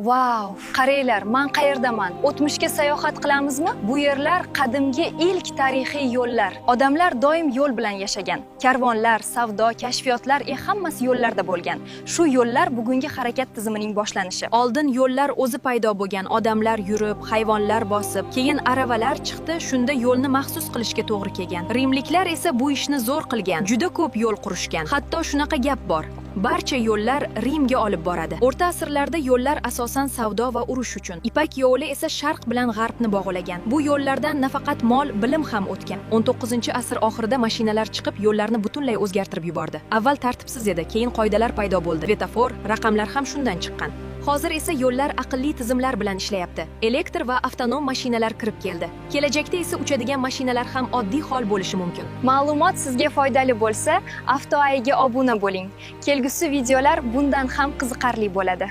Vau, qaranglar, men qayerdaman? O'tmishga sayohat qilamizmi? Bu yerlar qadimgi ilk tarixiy yo'llar. Odamlar doim yo'l bilan yashagan. Karvonlar, savdo, kashfiyotlar, hammasi yo'llarda bo'lgan. Shu yo'llar bugungi harakat tizimining boshlanishi. Oldin yo'llar o'zi paydo bo'lgan, odamlar yurib, hayvonlar bosib, keyin aravalar chiqdi, shunda yo'lni maxsus qilishga to'g'ri kelgan. Rimliklar esa bu ishni zo'r qilgan. Juda ko'p yo'l qurishgan. Hatto shunaqa gap bor. Barcha yo'llar Rimga olib boradi. O'rta asrlarda yo'llar asosan savdo va urush uchun, Ipak yo'li esa sharq bilan g'arbni bog'lagan. Bu yo'llardan nafaqat mol, bilim ham o'tgan. 19-asr oxirida mashinalar chiqib, yo'llarni butunlay o'zgartirib yubordi. Avval tartibsiz edi, keyin qoidalar paydo bo'ldi. Svetofor, raqamlar ham shundan chiqqan. Hozir esa yo'llar aqlli tizimlar bilan ishlayapti. Elektr va avtonom mashinalar kirib keldi. Kelajakda esa uchadigan mashinalar ham oddiy hol bo'lishi mumkin. Ma'lumot sizga foydali bo'lsa, AvtoAIga obuna bo'ling. Kelgusi videolar bundan ham qiziqarli bo'ladi.